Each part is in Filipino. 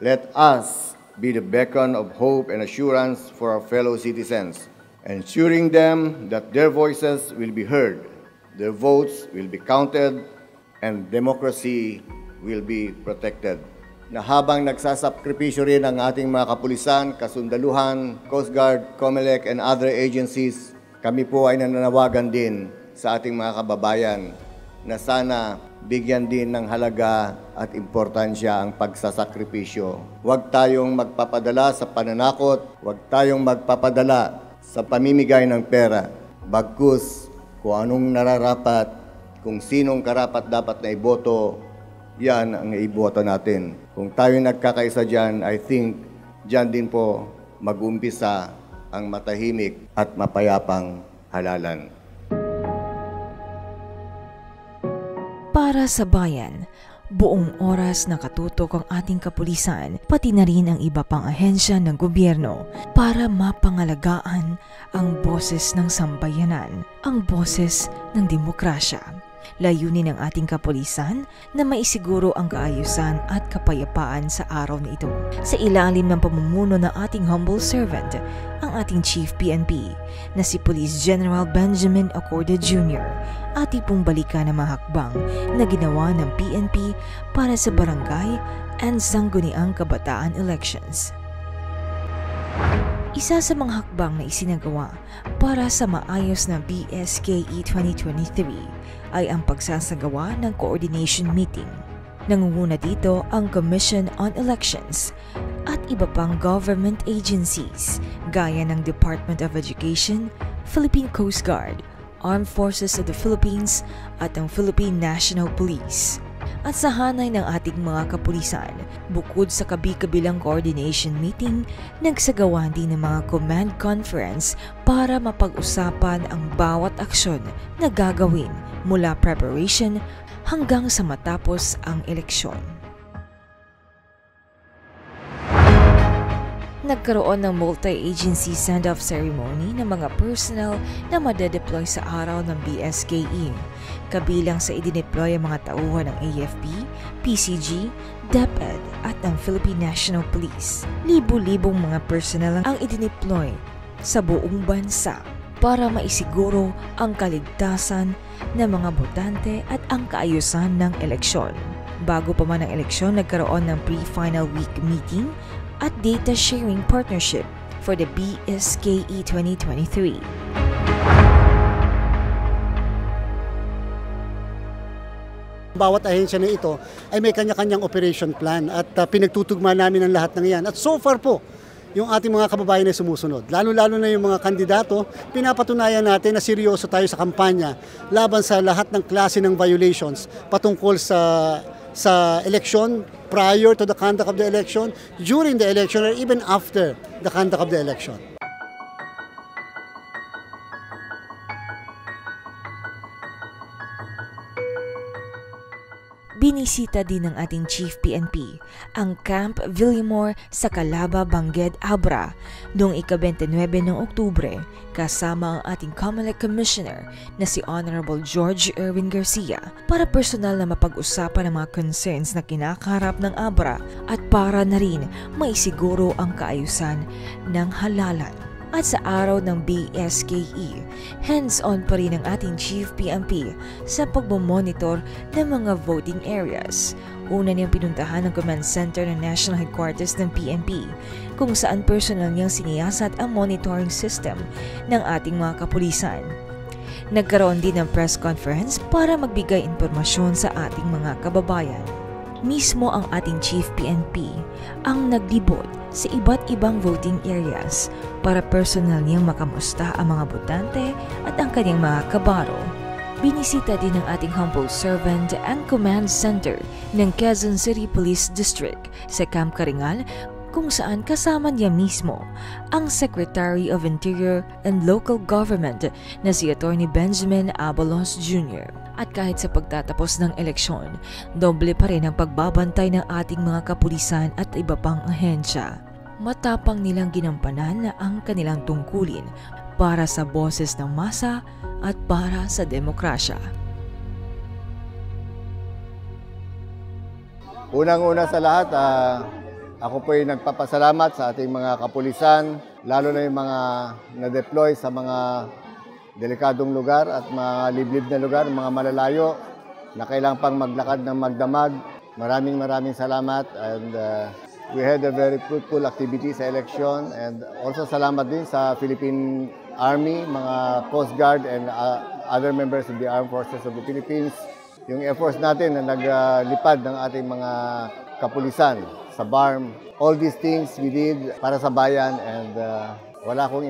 Let us be the beacon of hope and assurance for our fellow citizens, ensuring them that their voices will be heard, their votes will be counted, and democracy will be protected. Na habang nagsasakripisyo rin ang ating mga kapulisan, kasundaluhan, Coast Guard, COMELEC, and other agencies, kami po ay nananawagan din sa ating mga kababayan na sana bigyan din ng halaga at importansya ang pagsasakripisyo. Huwag tayong magpapadala sa pananakot, huwag tayong magpapadala sa pamimigay ng pera. Bagkus kung anong nararapat, kung sinong karapat-dapat na iboto, yan ang iboto natin. Kung tayo nagkakaisa dyan, I think dyan din po mag-umpisa ang matahimik at mapayapang halalan. Para sa bayan, buong oras nakatutok ang ating kapulisan, pati na rin ang iba pang ahensya ng gobyerno para mapangalagaan ang boses ng sambayanan, ang boses ng demokrasya. Layunin ng ating kapulisan na maisiguro ang kaayusan at kapayapaan sa araw na ito. Sa ilalim ng pamumuno ng ating humble servant, ang ating Chief PNP na si Police General Benjamin Acorda Jr. Ating pong balikan ang mga hakbang na ginawa ng PNP para sa barangay and sangguniang kabataan elections. Isa sa mga hakbang na isinagawa para sa maayos na BSKE 2023 ay ang pagsasagawa ng coordination meeting. Nangunguna dito ang Commission on Elections at iba pang government agencies gaya ng Department of Education, Philippine Coast Guard, Armed Forces of the Philippines at ang Philippine National Police. At sa hanay ng ating mga kapulisan, bukod sa kabi-kabilang coordination meeting, nagsagawa din ng mga command conference para mapag-usapan ang bawat aksyon na gagawin mula preparation hanggang sa matapos ang eleksyon. Nagkaroon ng multi-agency send-off ceremony ng mga personnel na madedeploy sa araw ng BSKE. Kabilang sa idineploy ang mga tauhan ng AFP, PCG, DepEd at ang Philippine National Police. Libo-libong mga personnel ang idineploy sa buong bansa para maisiguro ang kaligtasan ng mga botante at ang kaayusan ng eleksyon. Bago pa man ang eleksyon, nagkaroon ng pre-final week meeting at data sharing partnership for the BSKE 2023. Bawat ahensya na ito ay may kanya-kanyang operation plan at pinagtutugma namin ang lahat ng yan. At so far po, yung ating mga kababayan ay sumusunod. Lalo-lalo na yung mga kandidato, pinapatunayan natin na seryoso tayo sa kampanya laban sa lahat ng klase ng violations patungkol sa election, prior to the conduct of the election, during the election, or even after the conduct of the election. Binisita din ng ating Chief PNP ang Camp Villamor sa Calaba, Bangued, Abra noong ika-29 ng Oktubre kasama ang ating COMELEC Commissioner na si Honorable George Erwin Garcia para personal na mapag-usapan ang mga concerns na kinakaharap ng Abra at para na rin maisiguro ang kaayusan ng halalan. At sa araw ng BSKE, hands-on pa rin ang ating Chief PNP sa pagmamonitor ng mga voting areas. Una niyang pinuntahan ang command center ng National Headquarters ng PNP, kung saan personal niyang siniyasat ang monitoring system ng ating mga kapulisan. Nagkaroon din ng press conference para magbigay impormasyon sa ating mga kababayan. Mismo ang ating Chief PNP ang naglibot sa iba't ibang voting areas para personal niyang makamusta ang mga botante at ang kanyang mga kabaro. Binisita din ng ating humble servant ang command center ng Quezon City Police District sa Camp Karingal, kung saan kasama niya mismo ang Secretary of Interior and Local Government na si Atty. Benjamin Abalos Jr. At kahit sa pagtatapos ng eleksyon, doble pa rin ang pagbabantay ng ating mga kapulisan at iba pang ahensya. Matapang nilang ginampanan na ang kanilang tungkulin para sa boses ng masa at para sa demokrasya. Unang-una sa lahat, Ako po ay nagpapasalamat sa ating mga kapulisan, lalo na yung mga na-deploy sa mga delikadong lugar at mga liblib na lugar, mga malalayo na kailangan pang maglakad ng magdamag. Maraming salamat and we had a very fruitful activity sa election and also salamat din sa Philippine Army, mga Coast Guard and other members of the Armed Forces of the Philippines. Yung efforts natin na naglipad ng ating mga kapulisan sa BARM. All these things we did para sa bayan and wala akong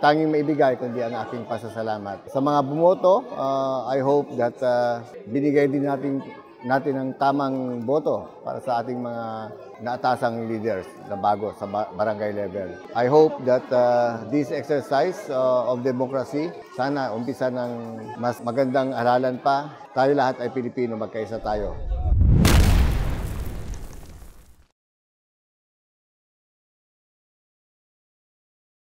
tanging maibigay kundi ang aking pasasalamat. Sa mga bumoto, I hope that binigay din natin ang tamang boto para sa ating mga naatasang leaders na bago sa barangay level. I hope that this exercise of democracy, sana umpisa ng mas magandang halalan pa. Tayo lahat ay Pilipino, magkaisa tayo.